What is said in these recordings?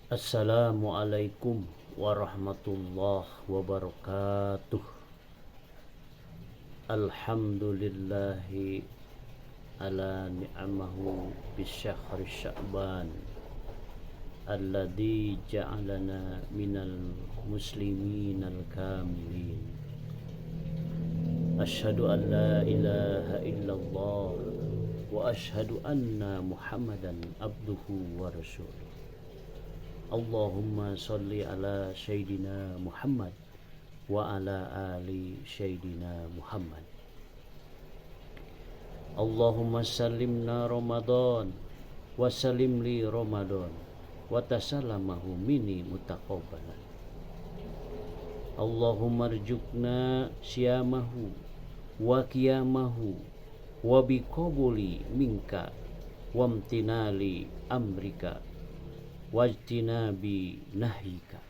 Assalamualaikum warahmatullahi wabarakatuh. Alhamdulillahi ala ni'amahu bisyahri sya'ban alladhi ja'alana minal muslimin al-kamilin. Ashhadu an la ilaha illallah wa ashhadu anna muhammadan abduhu wa rasuluh. Allahumma salli ala Sayyidina Muhammad wa ala ali Sayyidina Muhammad. Allahumma sallimna Ramadan wa sallim li Ramadan wa tasallamahu minni mutaqabbalan. Allahumma rjukna siyamahu wa qiyamahu wa biqabuli minka wamtinali amrika wajtinabi nahyika.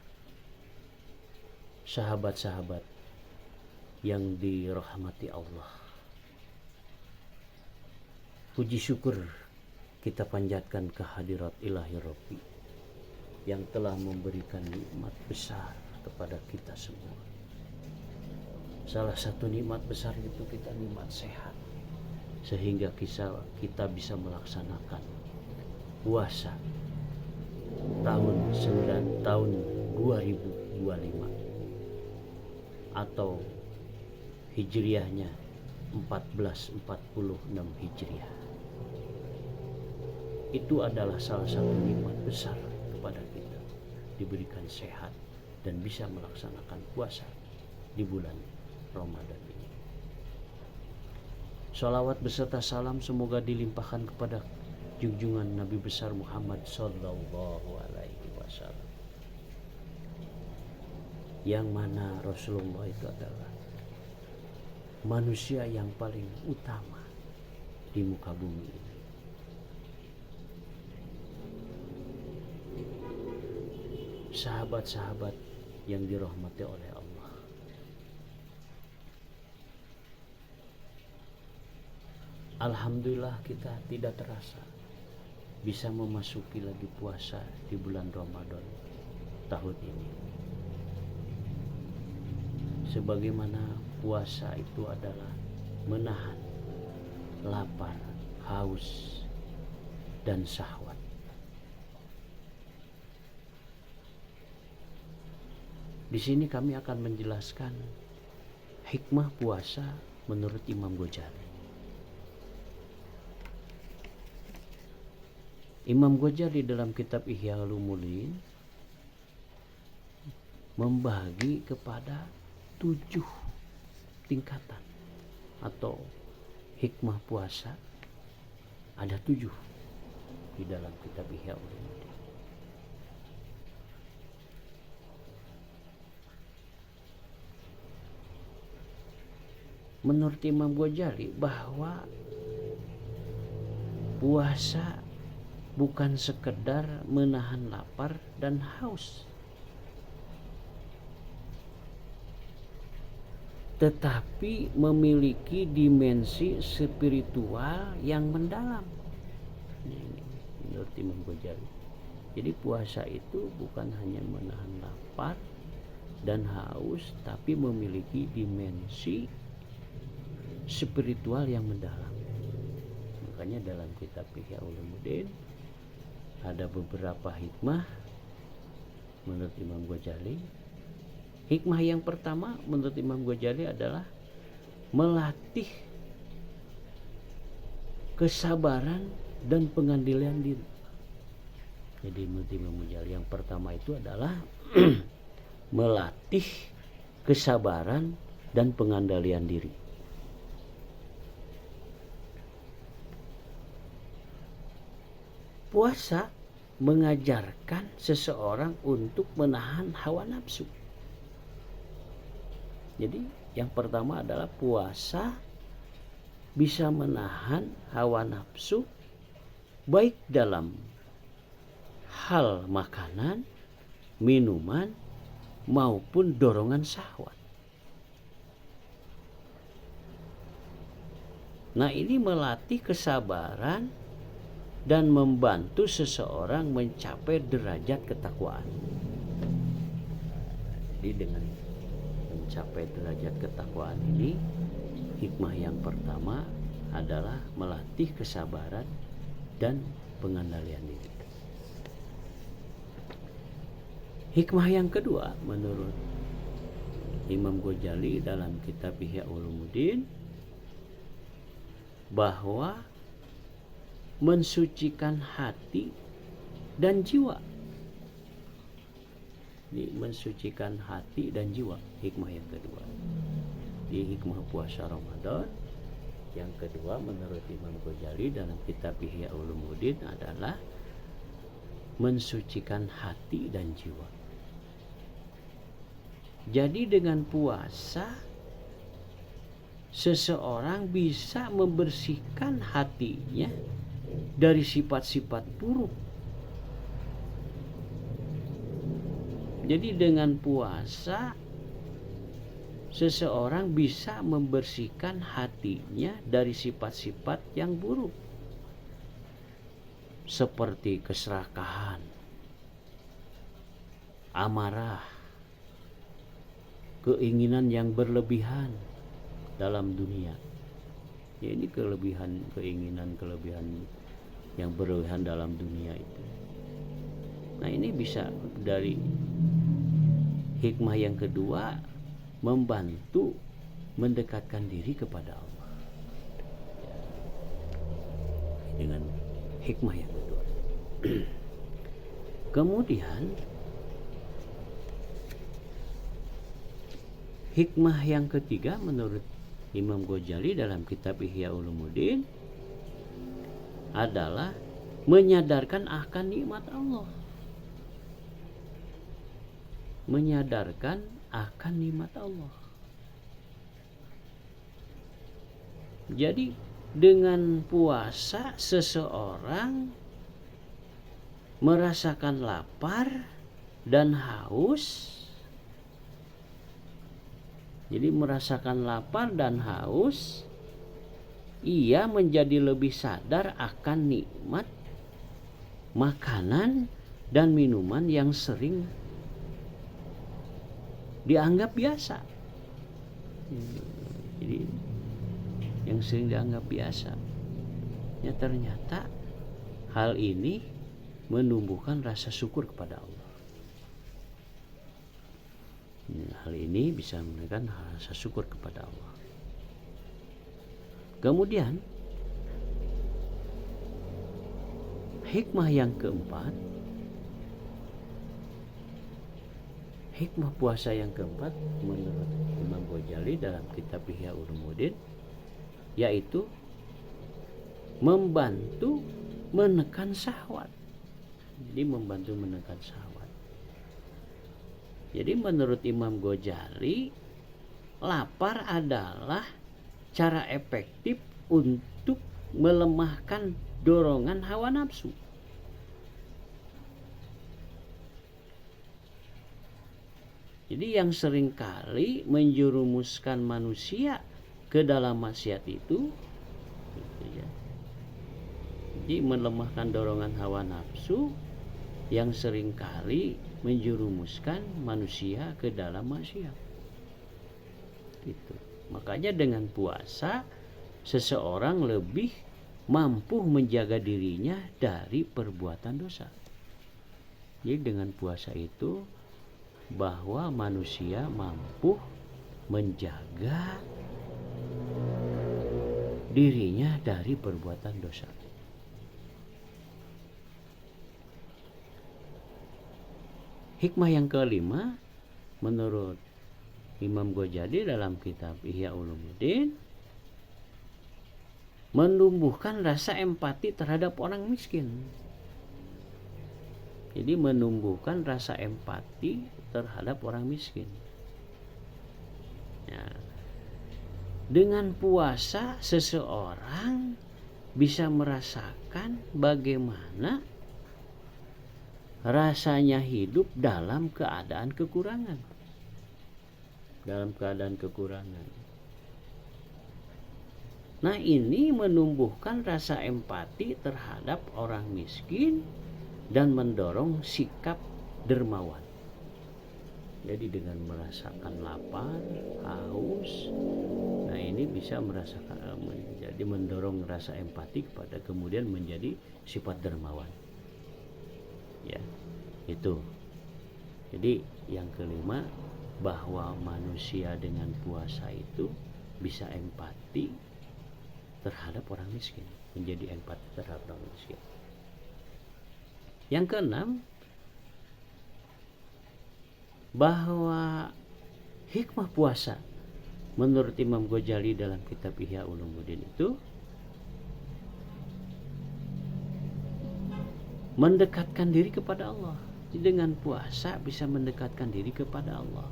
Sahabat-sahabat yang dirahmati Allah, puji syukur kita panjatkan kehadirat Ilahi Rabbi yang telah memberikan nikmat besar kepada kita semua. Salah satu nikmat besar itu kita nikmat sehat, sehingga kita bisa melaksanakan puasa tahun 2025 atau hijriahnya 1446 hijriah. Itu adalah salah satu nikmat besar kepada kita, diberikan sehat dan bisa melaksanakan puasa di bulan Ramadan ini. Shalawat beserta salam semoga dilimpahkan kepada junjungan Nabi besar Muhammad sallallahu alaihi wasallam, yang mana Rasulullah itu adalah manusia yang paling utama di muka bumi ini. Sahabat-sahabat yang dirahmati oleh Allah, alhamdulillah kita tidak terasa bisa memasuki lagi puasa di bulan Ramadan tahun ini. Sebagaimana puasa itu adalah menahan lapar, haus, dan syahwat. Di sini kami akan menjelaskan hikmah puasa menurut Imam Ghazali. Imam Ghazali dalam kitab Ihya Ulumuddin membagi kepada 7 tingkatan atau hikmah puasa. Ada 7 di dalam kitab Ihya Ulumuddin. Menurut Imam Ghazali bahwa puasa bukan sekedar menahan lapar dan haus, tetapi memiliki dimensi spiritual yang mendalam. Ini menurut Imam Ghazali. Jadi puasa itu bukan hanya menahan lapar dan haus, tapi memiliki dimensi spiritual yang mendalam. Makanya dalam kitab Ihya Ulumuddin ada beberapa hikmah menurut Imam Ghazali. Hikmah yang pertama menurut Imam Ghazali adalah melatih kesabaran dan pengandaian diri. Jadi menurut Imam Ghazali yang pertama itu adalah melatih kesabaran dan pengandaian diri. Puasa mengajarkan seseorang untuk menahan hawa nafsu. Jadi yang pertama adalah puasa bisa menahan hawa nafsu, baik dalam hal makanan, minuman, maupun dorongan syahwat. Nah, ini melatih kesabaran dan membantu seseorang mencapai derajat ketakwaan. Jadi dengan mencapai derajat ketakwaan ini, hikmah yang pertama adalah melatih kesabaran dan pengendalian diri. Hikmah yang kedua menurut Imam Ghazali dalam kitab Ihya Ulumuddin, bahwa mensucikan hati dan jiwa. Ini mensucikan hati dan jiwa, hikmah yang kedua. Di hikmah puasa Ramadan yang kedua menurut Imam Ghazali dalam kitab Ihya Ulumuddin adalah mensucikan hati dan jiwa. Jadi dengan puasa seseorang bisa membersihkan hatinya dari sifat-sifat buruk. Jadi dengan puasa seseorang bisa membersihkan hatinya dari sifat-sifat yang buruk, seperti keserakahan, amarah, keinginan yang berlebihan dalam dunia. Ya, ini keinginan yang berlebihan dalam dunia itu. Nah, ini bisa dari hikmah yang kedua membantu mendekatkan diri kepada Allah. Ya, dengan hikmah yang kedua. Kemudian hikmah yang ketiga menurut Imam Ghazali dalam kitab Ihya Ulumuddin adalah menyadarkan akan nikmat Allah. Menyadarkan akan nikmat Allah. Jadi dengan puasa seseorang merasakan lapar dan haus. Jadi merasakan lapar dan haus, ia menjadi lebih sadar akan nikmat makanan dan minuman yang sering dianggap biasa. Jadi yang sering dianggap biasa, ya ternyata hal ini menumbuhkan rasa syukur kepada Allah. Hal ini bisa menunjukkan rasa syukur kepada Allah. Kemudian hikmah yang keempat, hikmah puasa yang keempat menurut Imam Ghazali dalam kitab Ihya Ulumuddin, yaitu membantu menekan syahwat. Jadi membantu menekan syahwat. Jadi menurut Imam Ghazali, lapar adalah cara efektif untuk melemahkan dorongan hawa nafsu. Jadi yang seringkali menjerumuskan manusia ke dalam maksiat itu, gitu ya. Jadi melemahkan dorongan hawa nafsu yang seringkali menjerumuskan manusia ke dalam maksiat. Gitu. Makanya dengan puasa seseorang lebih mampu menjaga dirinya dari perbuatan dosa. Jadi dengan puasa itu bahwa manusia mampu menjaga dirinya dari perbuatan dosa. Hikmah yang kelima menurut Imam Ghazali dalam kitab Ihya Ulumuddin, menumbuhkan rasa empati terhadap orang miskin. Jadi menumbuhkan rasa empati terhadap orang miskin. Ya. Dengan puasa seseorang bisa merasakan bagaimana rasanya hidup dalam keadaan kekurangan. Nah, ini menumbuhkan rasa empati terhadap orang miskin dan mendorong sikap dermawan. Jadi dengan merasakan lapar, haus, nah ini bisa merasakan menjadi mendorong rasa empati kepada kemudian menjadi sifat dermawan. Ya, itu. Jadi yang kelima, bahwa manusia dengan puasa itu bisa empati terhadap orang miskin, menjadi empati terhadap orang miskin. Yang keenam, bahwa hikmah puasa menurut Imam Ghazali dalam kitab Ihya Ulumuddin itu mendekatkan diri kepada Allah. Dengan puasa bisa mendekatkan diri kepada Allah.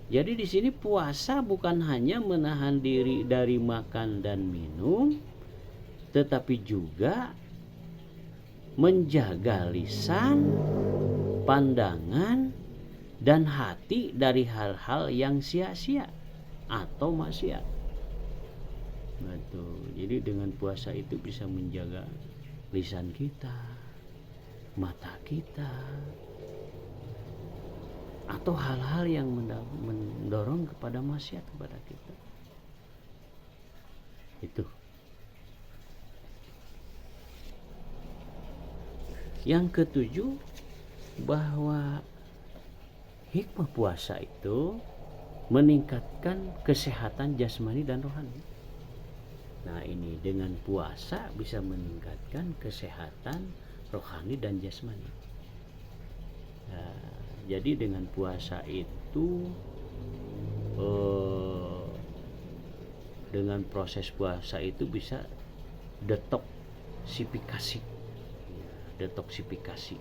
Jadi di sini puasa bukan hanya menahan diri dari makan dan minum, tetapi juga menjaga lisan, pandangan, dan hati dari hal-hal yang sia-sia atau maksiat. Betul. Jadi dengan puasa itu bisa menjaga lisan kita, mata kita, atau hal-hal yang mendorong kepada maksiat kepada kita. Itu. Yang ketujuh, bahwa hikmah puasa itu meningkatkan kesehatan jasmani dan rohani. Nah, ini dengan puasa bisa meningkatkan kesehatan rohani dan jasmani. Nah, jadi dengan puasa itu dengan proses puasa itu bisa detoksifikasi. Detoksifikasi.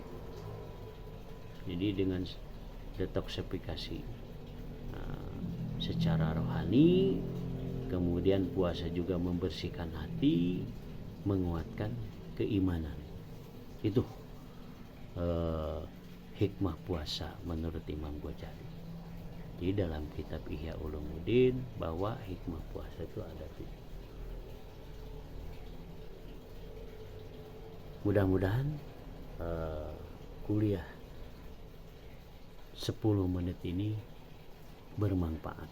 Jadi dengan detoksifikasi secara rohani, kemudian puasa juga membersihkan hati, menguatkan keimanan. Itu hikmah puasa menurut Imam Ghazali. Di dalam kitab Ihya Ulumuddin bahwa hikmah puasa itu ada 7. Mudah-mudahan kuliah 10 menit ini bermanfaat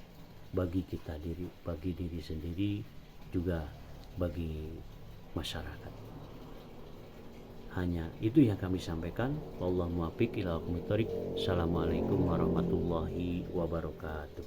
bagi kita bagi diri sendiri, juga bagi masyarakat. Hanya itu yang kami sampaikan. Wallahu muwaffiq ila aqwamit thoriq. Assalamualaikum warahmatullahi wabarakatuh.